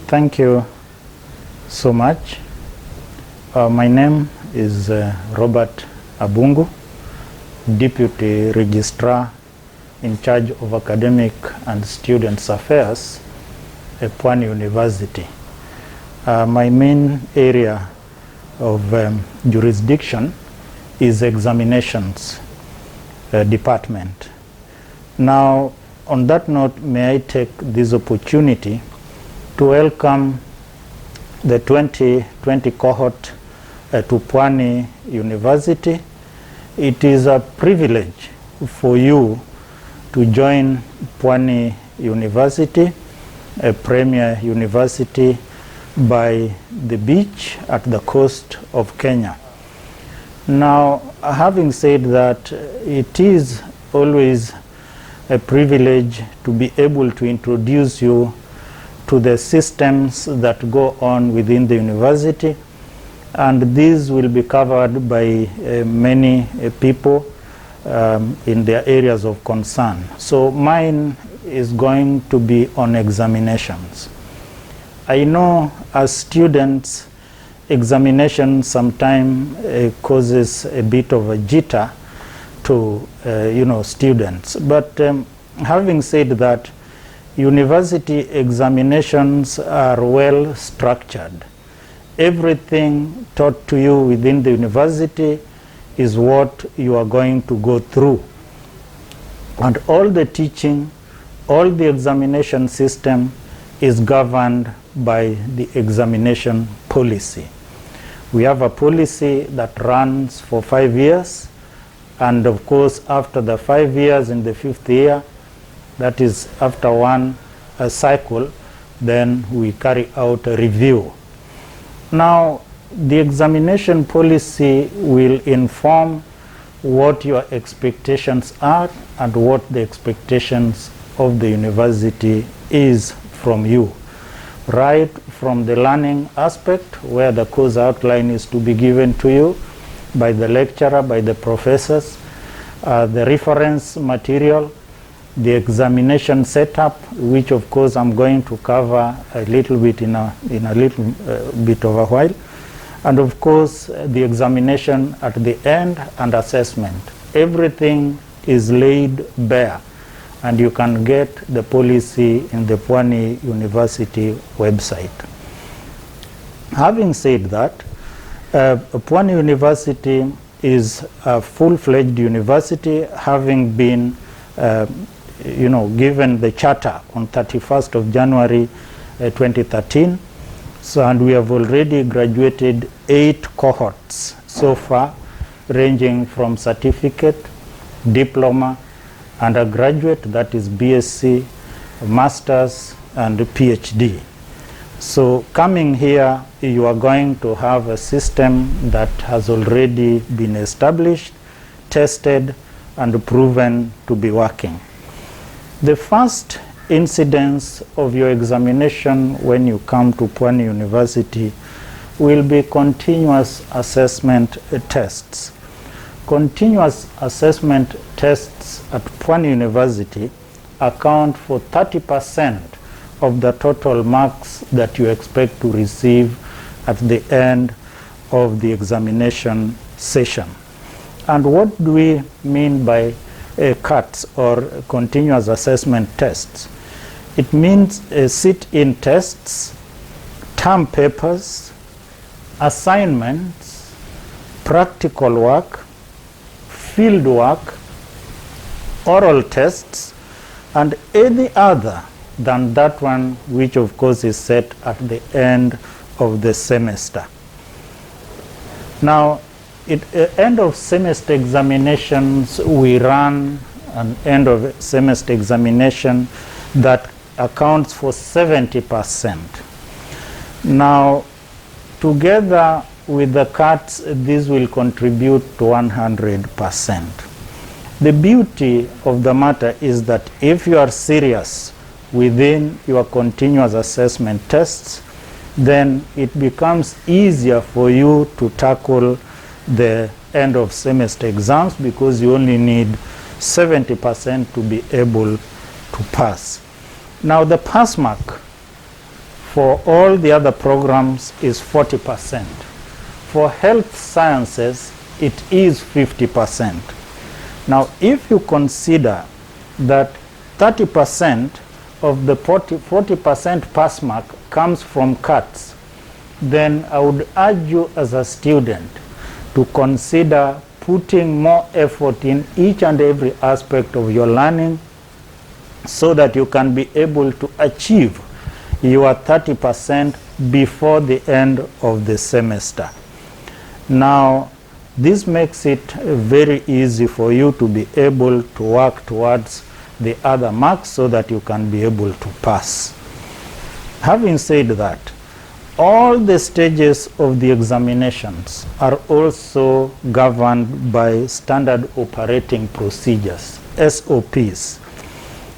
Thank you so much. My name is Robert Abungu, Deputy Registrar in charge of Academic and Students Affairs at Pwani University. My main area of jurisdiction is examinations department. Now, on that note, may I take this opportunity to welcome the 2020 cohort to Pwani University. It is a privilege for you to join Pwani University, a premier university by the beach at the coast of Kenya. Now, having said that, it is always a privilege to be able to introduce you to the systems that go on within the university, and these will be covered by many people in their areas of concern. So mine is going to be on examinations. I know as students, examination sometimes causes a bit of a jitter to students, but having said that, university examinations are well structured. Everything taught to you within the university is what you are going to go through, and all the teaching, all the examination system is governed by the examination policy. We have a policy that runs for 5 years, and of course after the 5 years, in the 5th year, that is after one cycle, then we carry out a review. Now, the examination policy will inform what your expectations are and what the expectations of the university is from you, right from the learning aspect, where the course outline is to be given to you by the lecturer, by the professors, the reference material, the examination setup, which of course I'm going to cover a little bit in a little bit of a while, and of course the examination at the end and assessment. Everything is laid bare, and you can get the policy in the Pwani University website. Having said that, Pwani University is a full-fledged university, having been given the charter on 31st of January 2013. So, and we have already graduated 8 cohorts so far, ranging from certificate, diploma, undergraduate, that is BSc, Masters, and PhD. So coming here, you are going to have a system that has already been established, tested, and proven to be working. The first incidence of your examination when you come to Pwani University will be continuous assessment tests. Continuous assessment tests at Pwani University account for 30% of the total marks that you expect to receive at the end of the examination session. And what do we mean by CATs, or continuous assessment tests? It means sit-in tests, term papers, assignments, practical work, field work, oral tests, and any other than that one which of course is set at the end of the semester. Now, end of semester examinations, we run an end of semester examination that accounts for 70%. Now, together with the cuts, this will contribute to 100%. The beauty of the matter is that if you are serious within your continuous assessment tests, then it becomes easier for you to tackle the end of semester exams, because you only need 70% to be able to pass. Now, the pass mark For all the other programs is 40%. For health sciences, it is 50%. Now, if you consider that 30% of the 40% pass mark comes from cuts, then I would urge you as a student to consider putting more effort in each and every aspect of your learning so that you can be able to achieve your 30% before the end of the semester. Now, this makes it very easy for you to be able to work towards the other marks so that you can be able to pass. Having said that, all the stages of the examinations are also governed by standard operating procedures, SOPs.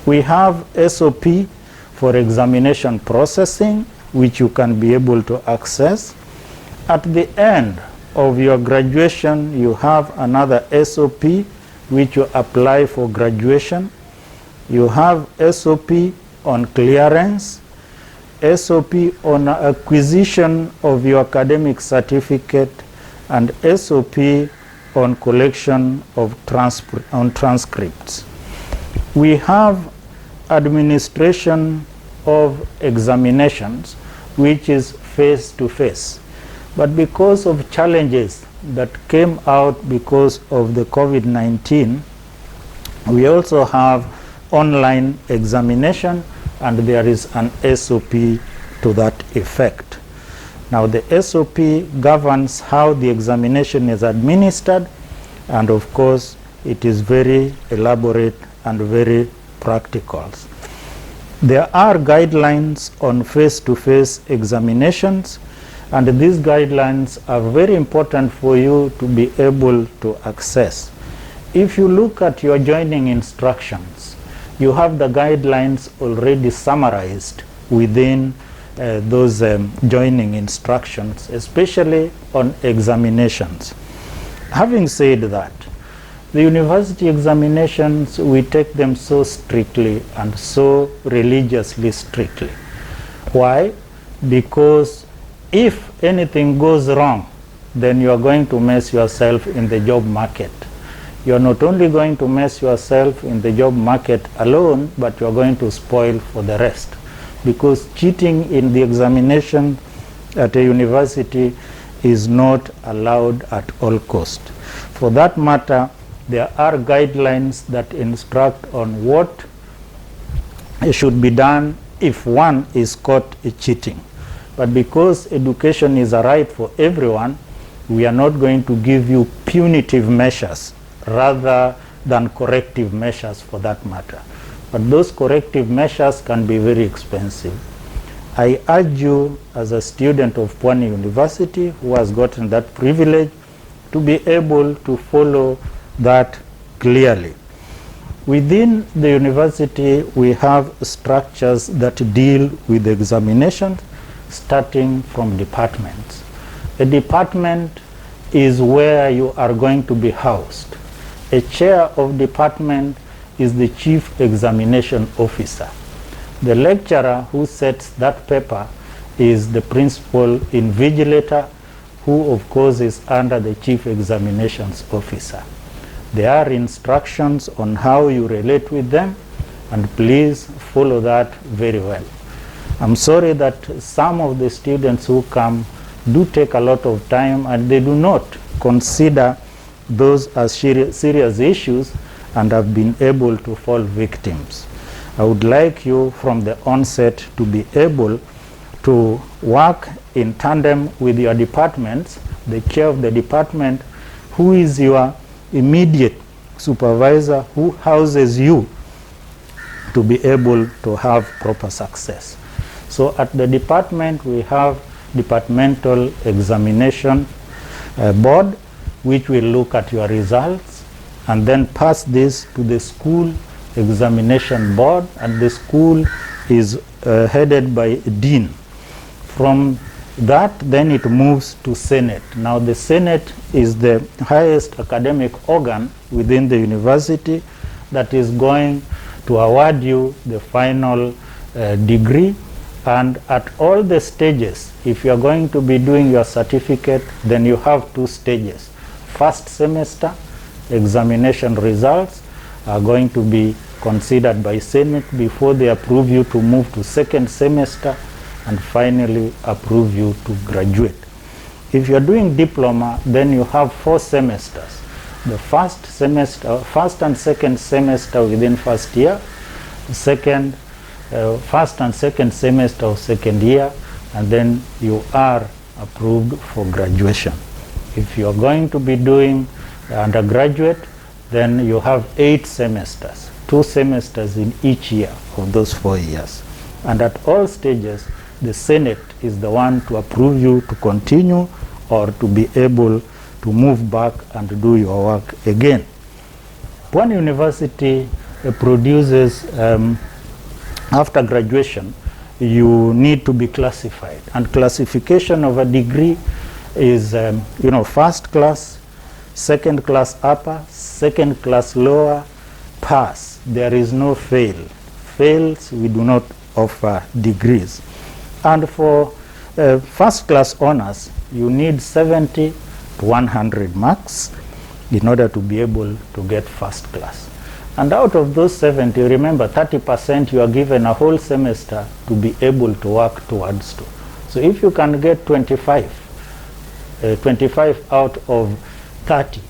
We have SOP for examination processing, which you can be able to access. At the end of your graduation, you have another SOP which you apply for graduation. You have SOP on clearance, SOP on acquisition of your academic certificate, and SOP on collection of transcripts. We have administration of examinations, which is face-to-face. But because of challenges that came out because of the COVID-19, we also have online examination, and there is an SOP to that effect. Now, the SOP governs how the examination is administered, and of course, it is very elaborate and very practical. There are guidelines on face-to-face examinations, and these guidelines are very important for you to be able to access. If you look at your joining instructions, you have the guidelines already summarized within those joining instructions, especially on examinations. Having said that, the university examinations, we take them so strictly and so religiously strictly. Why? Because if anything goes wrong, then you are going to mess yourself in the job market. You are not only going to mess yourself in the job market alone, but you are going to spoil for the rest. Because cheating in the examination at a university is not allowed at all cost. For that matter, there are guidelines that instruct on what should be done if one is caught cheating. But because education is a right for everyone, we are not going to give you punitive measures rather than corrective measures for that matter. But those corrective measures can be very expensive. I urge you as a student of Pwani University who has gotten that privilege to be able to follow that clearly. Within the university, we have structures that deal with examinations, starting from departments. A department is where you are going to be housed. A chair of department is the chief examination officer. The lecturer who sets that paper is the principal invigilator, who of course is under the chief examinations officer. There are instructions on how you relate with them, and please follow that very well. I'm sorry that some of the students who come do take a lot of time and they do not consider those as serious issues and have been able to fall victims. I would like you from the onset to be able to work in tandem with your departments, the chair of the department, who is your immediate supervisor, who houses you, to be able to have proper success. So at the department, we have departmental examination board, which will look at your results and then pass this to the school examination board, and the school is headed by a dean. From that, then it moves to Senate. Now the Senate is the highest academic organ within the university that is going to award you the final degree, And at all the stages, if you are going to be doing your certificate, then you have 2 stages. First semester examination results are going to be considered by Senate before they approve you to move to second semester and finally approve you to graduate. If you're doing diploma, then you have 4 semesters. The first and second semester within first year, first and second semester of second year, and then you are approved for graduation. If you're going to be doing undergraduate, then you have 8 semesters, 2 semesters in each year of those 4 years. And at all stages, the Senate is the one to approve you to continue or to be able to move back and do your work again. Pwani University produces, after graduation, you need to be classified. And classification of a degree is, first class, second class upper, second class lower, pass. There is no fail. Fails, we do not offer degrees. And for first class honors, you need 70 to 100 marks in order to be able to get first class. And out of those 70, remember 30% you are given a whole semester to be able to work towards to. So if you can get 25 out of 30,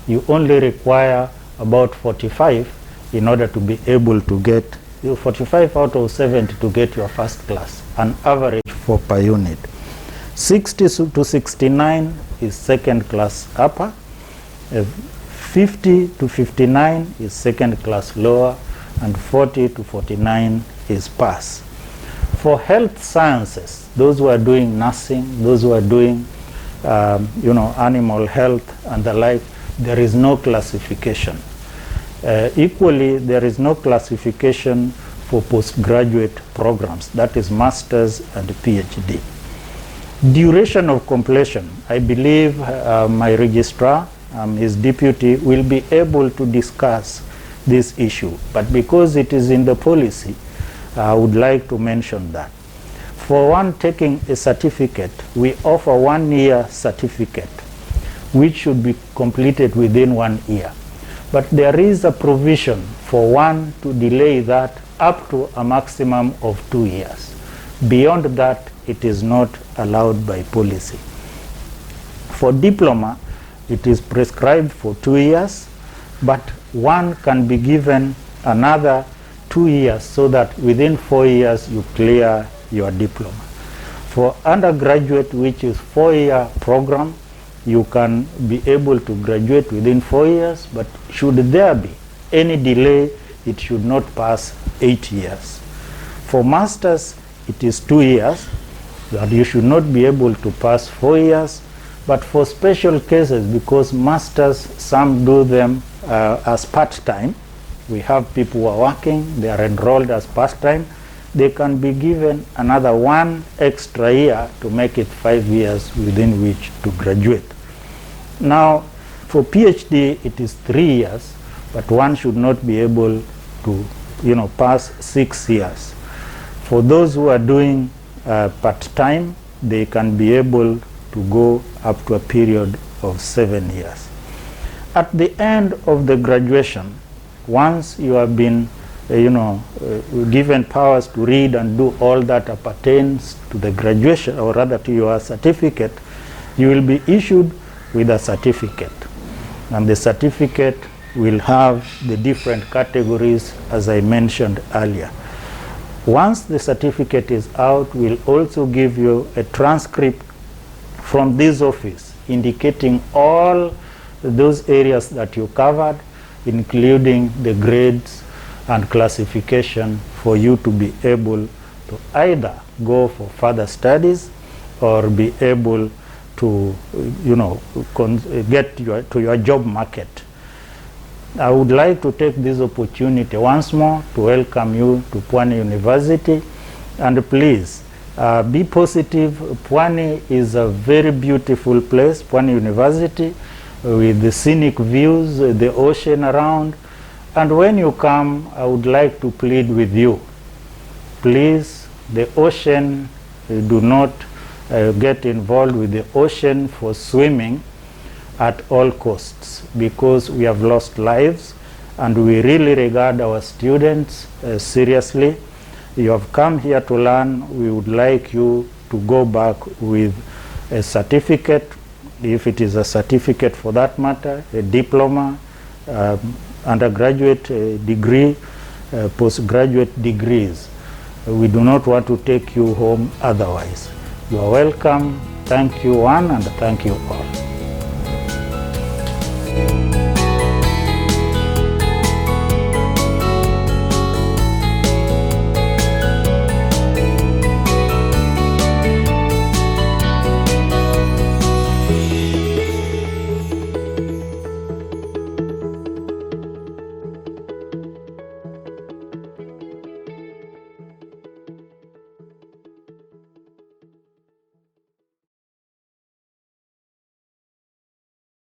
you only require about 45 in order to be able to get 45 out of 70 to get your first class, an average for per unit. 60 to 69 is second class upper, 50 to 59 is second class lower, and 40 to 49 is pass. For health sciences, those who are doing nursing, those who are doing animal health and the like, there is no classification. Equally, there is no classification for postgraduate programs, that is masters and PhD. Duration of completion, I believe my registrar, his deputy, will be able to discuss this issue, but because it is in the policy, I would like to mention that. For one taking a certificate, we offer 1 year certificate, which should be completed within 1 year. But there is a provision for one to delay that up to a maximum of 2 years. Beyond that, it is not allowed by policy. For diploma, it is prescribed for 2 years, but one can be given another 2 years so that within 4 years you clear your diploma. For undergraduate, which is 4-year program, you can be able to graduate within 4 years, but should there be any delay, it should not pass 8 years. For masters, it is 2 years, that you should not be able to pass 4 years, but for special cases, because masters, some do them as part-time, we have people who are working, they are enrolled as part-time, they can be given another 1 extra year to make it 5 years within which to graduate. Now, for PhD, it is 3 years, but one should not be able to, pass 6 years. For those who are doing part-time, they can be able to go up to a period of 7 years. At the end of the graduation, once you have been given powers to read and do all that appertains to the graduation, or rather to your certificate, you will be issued with a certificate. And the certificate will have the different categories as I mentioned earlier. Once the certificate is out, we'll also give you a transcript from this office indicating all those areas that you covered, including the grades and classification, for you to be able to either go for further studies or be able to get to your job market. I would like to take this opportunity once more to welcome you to Pwani University, and please be positive. Pwani is a very beautiful place, Pwani University, with the scenic views, the ocean around. And when you come, I would like to plead with you. Please the ocean, do not get involved with the ocean for swimming at all costs, because we have lost lives and we really regard our students seriously. You have come here to learn. We would like you to go back with a certificate, if it is a certificate for that matter, a diploma, undergraduate degree, postgraduate degrees. We do not want to take you home otherwise. You are welcome. Thank you one and thank you all.